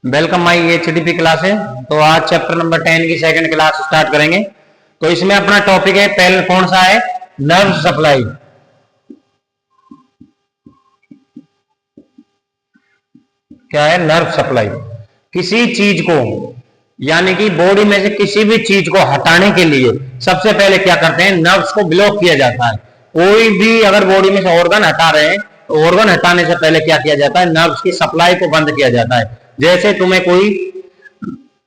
Welcome my HDP classes. तो आज chapter number 10 की सेकंड क्लास स्टार्ट करेंगे। तो इसमें अपना टॉपिक है, पहले कौन सा है? Nerve supply. क्या है? Nerve supply. किसी चीज को यानी कि बॉडी में से किसी भी चीज को हटाने के लिए सबसे पहले क्या करते हैं? नर्व्स को ब्लॉक किया जाता है। कोई भी अगर बॉडी में से ऑर्गन हटा रहे हैं तो ऑर्गन हटाने से पहले क्या किया जाता है? नर्व्स की सप्लाई को बंद किया जाता है। जैसे तुम्हें कोई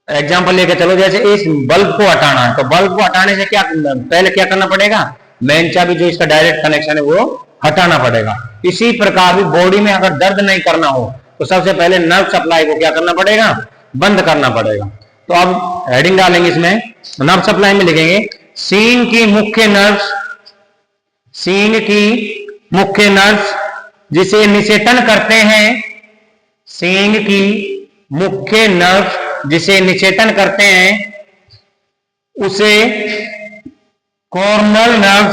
एग्जाम्पल लेकर चलो, जैसे इस बल्ब को हटाना है तो बल्ब को हटाने से क्या पहले क्या करना पड़ेगा? मेन चाबी जो इसका डायरेक्ट कनेक्शन है वो हटाना पड़ेगा। इसी प्रकार भी बॉडी में अगर दर्द नहीं करना हो तो सबसे पहले नर्व सप्लाई को क्या करना पड़ेगा? बंद करना पड़ेगा। तो अब हेडिंग डालेंगे इसमें, नर्व सप्लाई में लिखेंगे सींग की मुख्य नर्व, सींग की मुख्य नर्व जिसे निषेचन करते हैं, सींग की मुख्य नर्व जिसे निषेचन करते हैं उसे कॉर्नल नर्व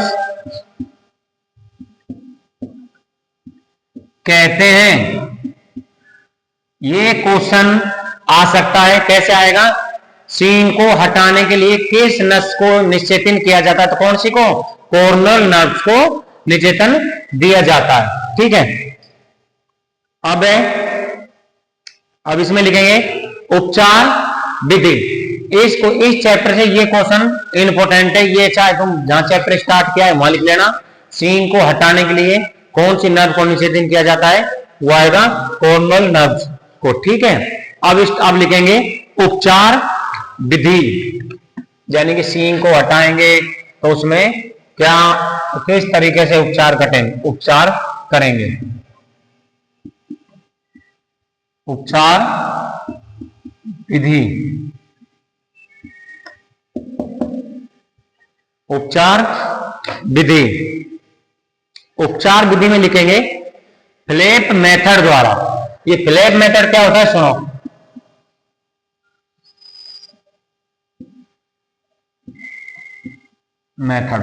कहते हैं। ये क्वेश्चन आ सकता है, कैसे आएगा? सींग को हटाने के लिए किस नस को निषेचन किया जाता है? तो कौन सी को? कॉर्नल नर्व को निषेचन दिया जाता है। ठीक है। अब इसमें लिखेंगे उपचार विधि। इसको इस चैप्टर से ये क्वेश्चन इंपॉर्टेंट है। ये चाहे तुम जहां चैप्टर स्टार्ट किया है वहां लिख लेना। सींग को हटाने के लिए कौन सी नर्व को निषेचन किया जाता है? वो आएगा कॉर्नल नर्व को। ठीक है। अब लिखेंगे उपचार विधि, यानी कि सींग को हटाएंगे तो उसमें क्या किस तरीके से उपचार करेंगे। उपचार विधि, उपचार विधि। उपचार विधि में लिखेंगे फ्लैप मेथड द्वारा। ये फ्लैप मेथड क्या होता है? सुनो, मेथड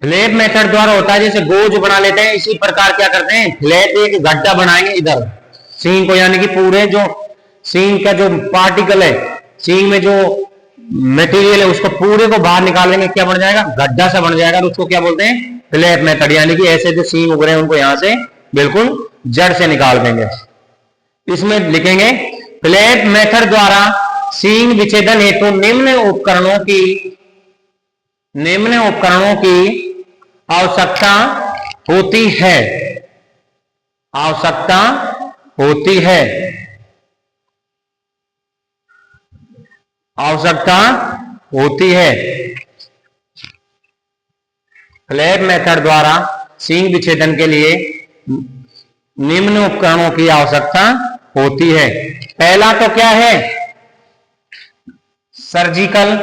फ्लैप मेथड द्वारा होता है। जैसे गोज बना लेते हैं, इसी प्रकार क्या करते हैं? फ्लैप एक गड्ढा बनाएंगे इधर सींग को, यानी कि पूरे जो सींग का जो पार्टिकल है, सींग में जो मटेरियल है उसको पूरे को बाहर निकालेंगे। क्या बन जाएगा? गड्ढा सा बन जाएगा। उसको क्या बोलते हैं? Flap method. यानी कि ऐसे जो सींग उग रहे हैं उनको यहां से बिल्कुल जड़ से निकाल देंगे। इसमें लिखेंगे फ्लैप मेथड द्वारा सींग विच्छेदन हेतु निम्न उपकरणों की आवश्यकता होती है। आवश्यकता होती है। आवश्यकता होती है। फ्लैप मेथड द्वारा सींग विच्छेदन के लिए निम्न उपकरणों की आवश्यकता होती है। पहला तो क्या है? सर्जिकल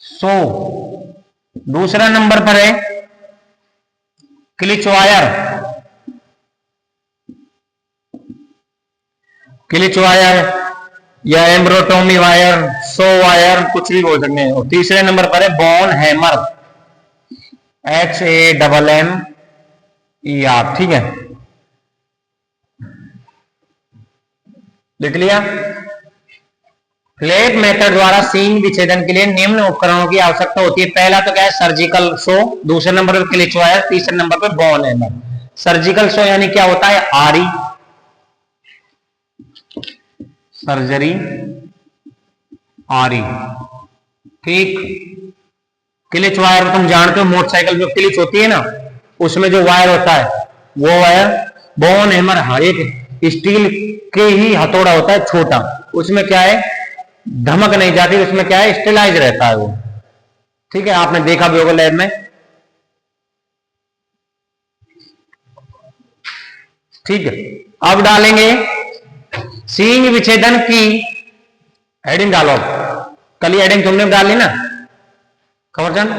सो। दूसरा नंबर पर है क्लिच वायर। क्लिच वायर या एम्ब्रोटोमी वायर, सो वायर, कुछ भी बोल सकते हैं। और तीसरे नंबर पर है बोन हैमर, HAMMER। ठीक है, लिख लिया। फ्लैप मेथड द्वारा सींग विच्छेदन के लिए निम्न उपकरणों की आवश्यकता होती है। पहला तो क्या है? सर्जिकल सो, दूसरे नंबर पर क्लिच वायर, तीसरे नंबर पर बोन हैमर। सर्जिकल सो यानी क्या होता है? आरी, सर्जरी, आरी। ठीक। क्लिच वायर तुम जानते हो, मोटरसाइकिल जो क्लिच होती है ना उसमें जो वायर होता है वो वायर। बोन हैमर एक स्टील के ही हथौड़ा होता है छोटा, उसमें क्या है? धमक नहीं जाती, उसमें क्या है? स्टेलाइज रहता है वो। ठीक है, आपने देखा भी होगा लैब में। ठीक है। अब डालेंगे सींग विच्छेदन की हेडिंग। डालो, कल ही हेडिंग तुमने डाली ना खबरचंद?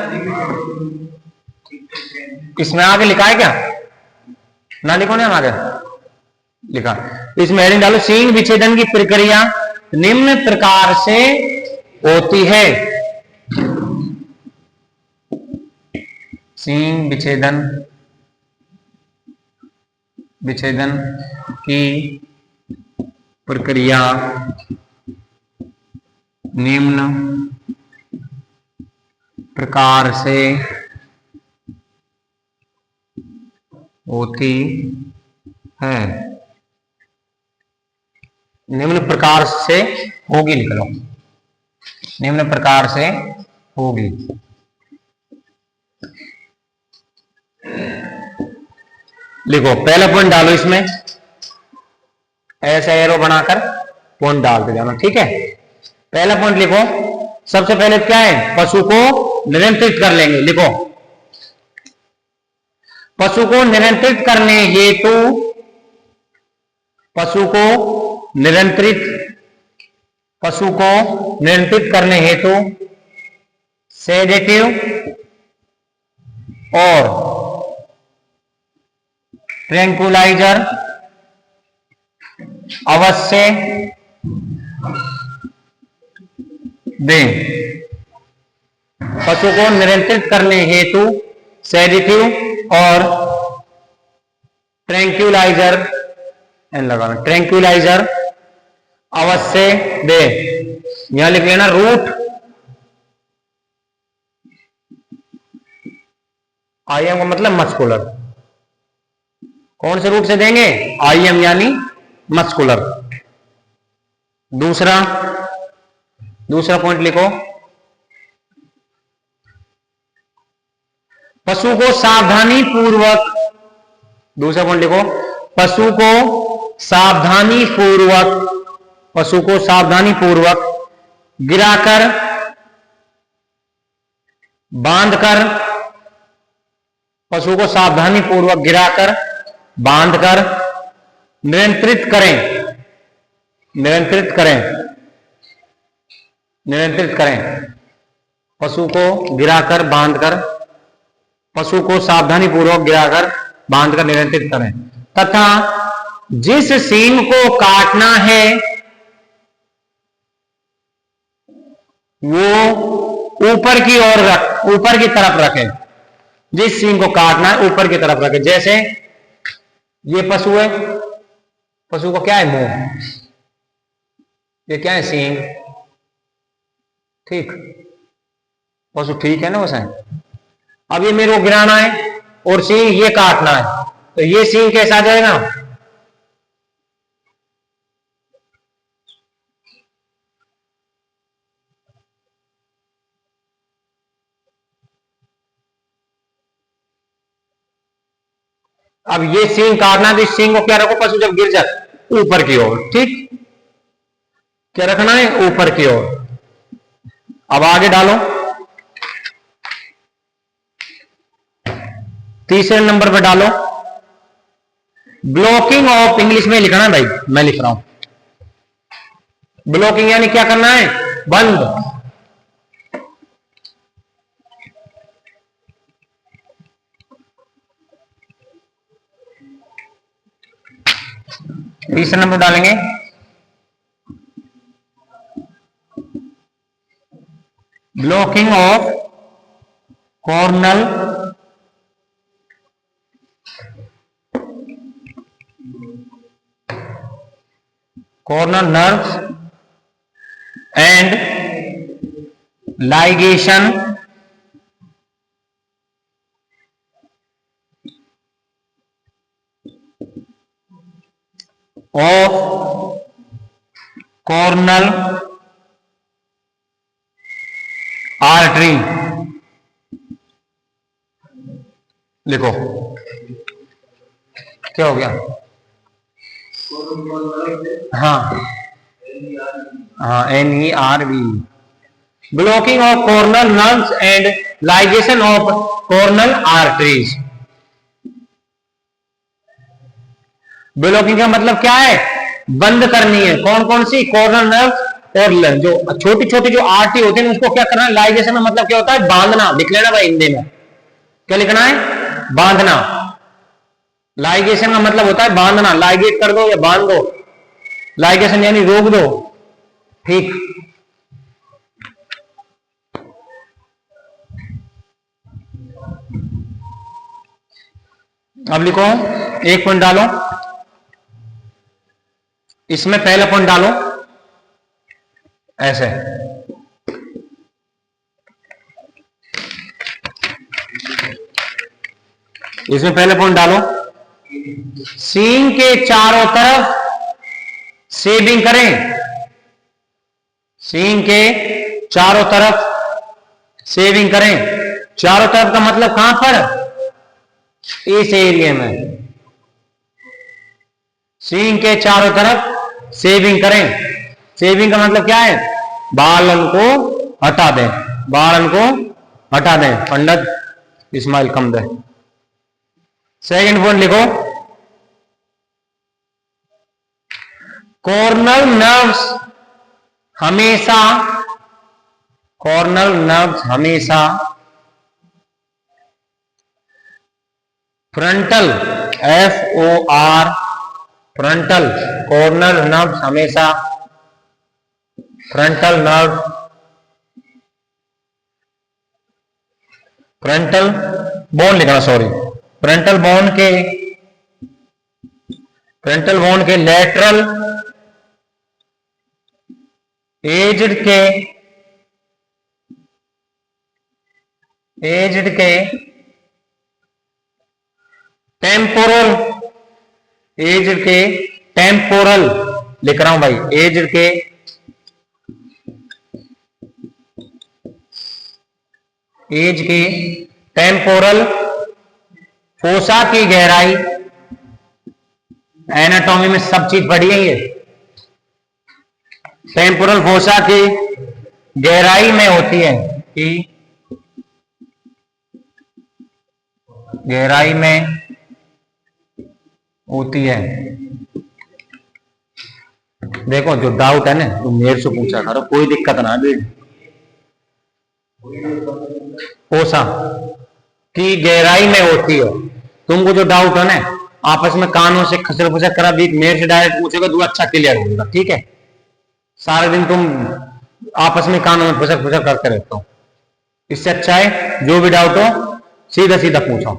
इसमें आगे लिखा है क्या? ना लिखो ना, आगे लिखा। इसमें हेडिंग डालो सींग विच्छेदन की प्रक्रिया निम्न प्रकार से होती है। सींग विच्छेदन की प्रक्रिया निम्न प्रकार से होती है। निम्न प्रकार से होगी, लिख लो, निम्न प्रकार से होगी। लिखो, पहला पॉइंट डालो इसमें, ऐसा एरो बनाकर पॉइंट डालते जाना, ठीक है। पहला पॉइंट लिखो, सबसे पहले क्या है, पशु को नियंत्रित कर लेंगे। लिखो, पशु को नियंत्रित करने हेतु, पशु को नियंत्रित करने हेतु सेडेटिव और ट्रैंक्विलाइजर अवश्य दें। पशु को नियंत्रित करने हेतु सेडेटिव और ट्रैंक्विलाइजर लगाना, ट्रैंक्विलाइजर अवश्य दे। यहां लिख लेना रूट आईएम का मतलब मस्कुलर। कौन से रूट से देंगे, आईएम यानी मस्कुलर। दूसरा पॉइंट लिखो, पशु को सावधानी पूर्वक, दूसरा पॉइंट लिखो, पशु को सावधानी पूर्वक गिराकर, बांधकर, पशु को सावधानी पूर्वक गिराकर, बांधकर नियंत्रित करें। पशु को गिराकर, बांधकर, पशु को सावधानी पूर्वक गिराकर, बांधकर नियंत्रित करें। तथा जिस सींग को काटना है वो ऊपर की तरफ रखें। जिस सींग को काटना है ऊपर की तरफ रखें। जैसे ये पशु है, पशु को क्या है, मुंह, ये क्या है, सींग, ठीक, पशु ठीक है ना वैसे। अब ये मेरे को गिराना है और सींग ये काटना है, तो ये सींग कैसा आ जाएगा, अब ये सींग काटना है तो इस सींग को क्या रखो, पशु जब गिर जाए ऊपर की ओर, ठीक, क्या रखना है, ऊपर की ओर। अब आगे डालो, तीसरे नंबर पे डालो, ब्लॉकिंग ऑफ, इंग्लिश में लिखना है भाई, मैं लिख रहा हूं। ब्लॉकिंग यानी क्या करना है, बंद। तीसरे नंबर डालेंगे blocking of Cornell nerves and ligation of Cornell artery. लिखो, क्या हो गया, हाँ NERV, blocking of Cornell nerves and ligation of Cornell arteries. Blocking का मतलब क्या है, बंद करनी है। कौन कौन सी, कॉर्नल नर्व्स और जो छोटी छोटी जो आर्टरी होती है उसको क्या करना है, लाइगेशन में मतलब क्या होता है, बांधना। लिख लेना भाई हिंदी में, क्या लिखना है, बांधना। लाइगेशन का मतलब होता है बांधना, लाइगेट कर दो या बांध दो, लाइगेशन यानी रोक दो, ठीक। अब लिखो, एक पॉइंट डालो, इसमें पहला पॉइंट डालो ऐसे, इसमें पहले पॉइंट डालो, सीन के चारों तरफ सेविंग करें, सीन के चारों तरफ सेविंग करें। चारों तरफ का मतलब कहां पर? इस एरिया में। सीन के चारों तरफ सेविंग करें। सेविंग का मतलब क्या है? बालन को हटा दें, बालन को हटा दें। पंडित इस्माइल कम दे। सेकंड पॉइंट लिखो, कॉर्नल नर्व्स हमेशा, कॉर्नल नर्व्स हमेशा frontal, FOR frontal, Cornell nerves हमेशा फ्रंटल नर्व, फ्रंटल बोन लिखना, सॉरी, फ्रंटल बोन के, फ्रंटल बोन के लेटरल एज्ड के, एज्ड के टेम्पोरल, एज्ड के टेम्पोरल लिख रहा हूं भाई, एज्ड के एज के टेम्पोरल फोसा की गहराई, एनाटॉमी में सब चीज पढ़ी है ये। टेम्पोरल फोसा की गहराई में होती है, कि गहराई में होती है। देखो जो डाउट है ना तुम मेरे से पूछा करो, कोई दिक्कत ना भी। फोसा की गहराई में होती है। तुमको जो डाउट है ना आपस में कानों से खसर फसर करा भी मेरे से डायरेक्ट पूछेगा तो अच्छा क्लियर होगा, ठीक है। सारे दिन तुम आपस में कानों में फसर फसर करते रहते हो, इससे अच्छा है जो भी डाउट हो सीधा सीधा पूछो।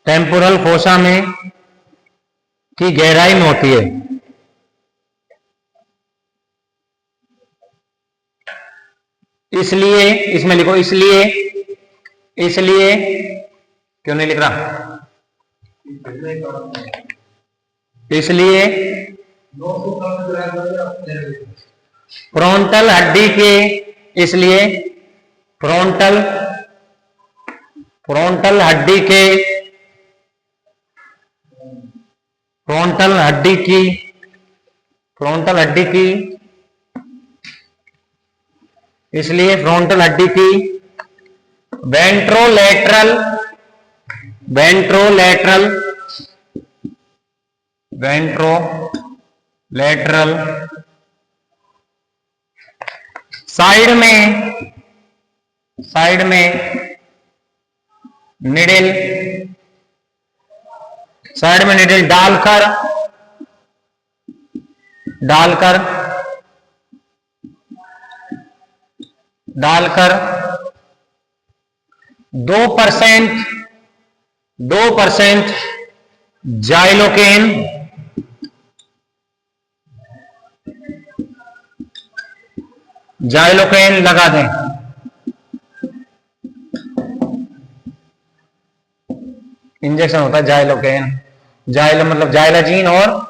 टेम्पोरल फोसा में की गहराई में होती है। इसलिए इसमें लिखो, इसलिए, इसलिए क्यों नहीं लिख रहा? इसलिए फ्रंटल हड्डी के, इसलिए फ्रंटल, फ्रंटल हड्डी के, फ्रंटल हड्डी की, फ्रंटल हड्डी की, इसलिए फ्रंटल हड्डी की वेंट्रोलेटरल, वेंट्रोलेटरल, वेंट्रोलेटरल साइड में, साइड में निडल, साइड में निडल डालकर, डालकर, डालकर 2% जाइलोकेन, जाइलोकेन लगा दें। इंजेक्शन होता है जाइलोकेन, जाइलो मतलब जाइलाजीन और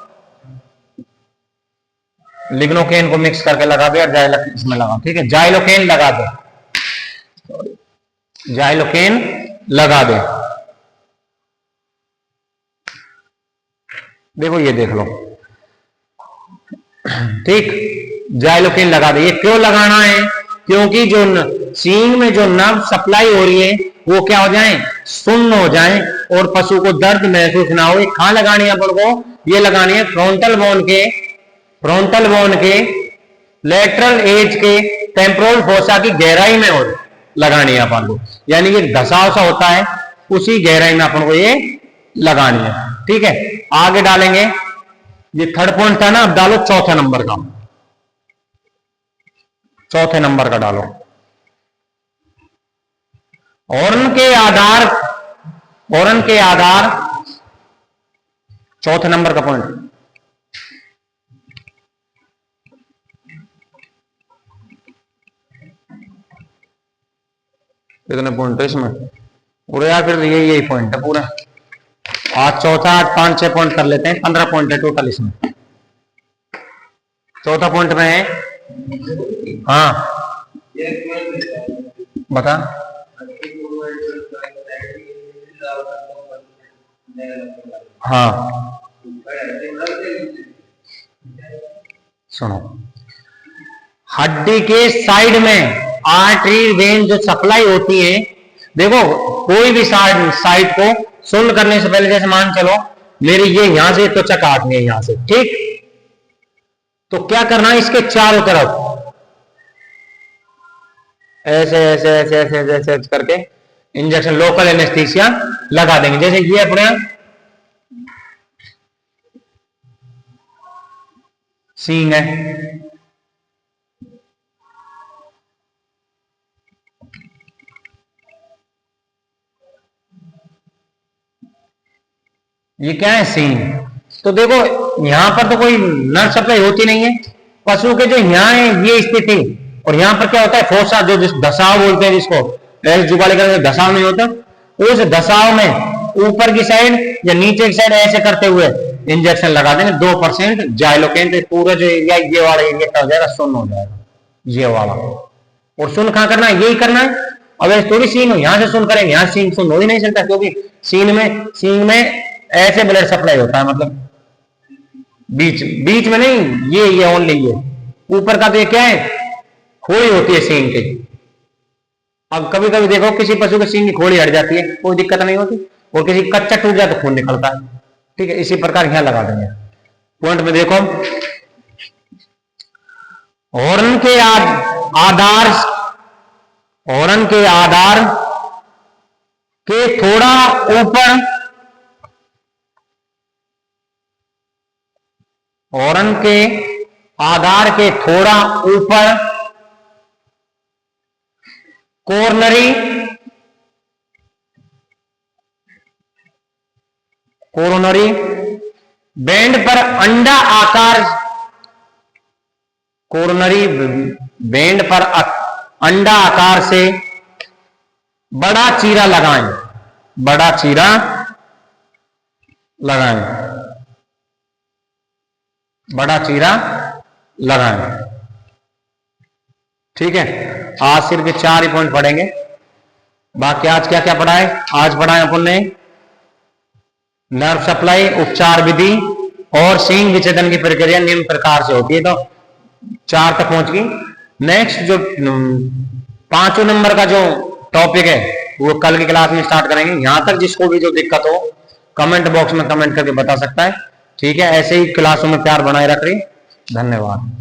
लिग्नोकेन को मिक्स करके लगा दे और जाइलोकेन इसमें लगा, ठीक है। जाइलोकेन लगा दे, जाइलोकेन लगा दे। देखो ये देख लो, ठीक, जाइलोकेन लगा दे। ये क्यों लगाना है? क्योंकि जो सींग में जो नर्व सप्लाई हो रही है वो क्या हो जाए? सुन्न हो जाए और पशु को दर्द महसूस ना हो। कहां लगानी है अपन को? ये लगानी है फ्रंटल बोन के, फ्रंटल बोन के लेटरल एज के टेम्पोरल फोसा की गहराई में हो लगानी है अपन को, यानी कि घसाव सा होता है उसी गहराई में अपन को ये लगानी है, ठीक है। आगे डालेंगे, ये थर्ड पॉइंट था ना, अब डालो चौथे नंबर का, चौथे नंबर का डालो। हॉर्न के आधार, हॉर्न के आधार, चौथे नंबर का पॉइंट, कितने पॉइंट है इसमें पूरे, या फिर यही पॉइंट है पूरा। आज चौथा, आज 5-6 पॉइंट कर लेते हैं, 15 पॉइंट है टोटल इसमें। चौथा पॉइंट में है, हाँ बता। हाँ सुनो, हड्डी के साइड में आर्टरी वेन जो सप्लाई होती है, देखो कोई भी साइड को सुन करने से पहले, जैसे मान चलो मेरी ये यहां से त्वचा काटनी है यहां से, ठीक, तो क्या करना है, इसके चारों तरफ ऐसे ऐसे ऐसे ऐसे ऐसे, ऐसे करके इंजेक्शन, लोकल एनेस्थीसिया लगा देंगे। जैसे ये अपने सींग है, ये क्या है, सींग। तो देखो यहां पर तो कोई नर्व सप्लाई होती नहीं है, पशु के जो यहाँ है ये स्थिति, और यहां पर क्या होता है, फोसा, जो धसाव बोलते हैं जिसको, ऐसे जुगाली करके धसाव नहीं होता, उस धसाव में ऊपर की साइड या नीचे की साइड ऐसे करते हुए इंजेक्शन लगा देंगे 2% जाइलोकेन, पूरा जो एरिया ये वाला एरिया क्या हो जाएगा, सुन्न हो जाएगा ये वाला। और सुन कहां करना है, यही करना है। अब ऐसे थोड़ी सीन हो यहां से सुन करेंगे, यहां सीन सुन हो ही नहीं सकता, क्योंकि सीन में ऐसे ब्लड सप्लाई होता है, मतलब बीच बीच में नहीं, ये ओनली ये ऊपर का तो ये क्या है, खोड़ी होती है सींग की। अब कभी कभी देखो किसी पशु के सींग की खोड़ी हट जाती है, कोई दिक्कत नहीं होती, और किसी कच्चा टूट जाए तो खून निकलता है, ठीक है। इसी प्रकार यहां लगा देंगे। पॉइंट में देखो, हॉर्न के आधार, हॉर्न के आधार के थोड़ा ऊपर, हॉर्न के आधार के थोड़ा ऊपर कोरोनरी, कोरोनरी बैंड पर अंडा आकार, कोरोनरी बैंड पर अंडा आकार से बड़ा चीरा लगाएं, बड़ा चीरा लगाएं, बड़ा चीरा लगाएं, ठीक है। आज सिर्फ 4 ही पॉइंट पढ़ेंगे, बाकी आज क्या क्या पढ़ा है, आज पढ़ा है अपन ने नर्व सप्लाई, उपचार विधि और सींग विच्छेदन की प्रक्रिया निम्न प्रकार से होती है। तो 4 तक पहुंच गई। नेक्स्ट जो 5वें नंबर का जो टॉपिक है वो कल की क्लास में स्टार्ट करेंगे। यहां तक जिसको भी जो दिक्कत हो कमेंट बॉक्स में कमेंट करके बता सकता है, ठीक है। ऐसे ही क्लासों में प्यार बनाए रख रही। धन्यवाद।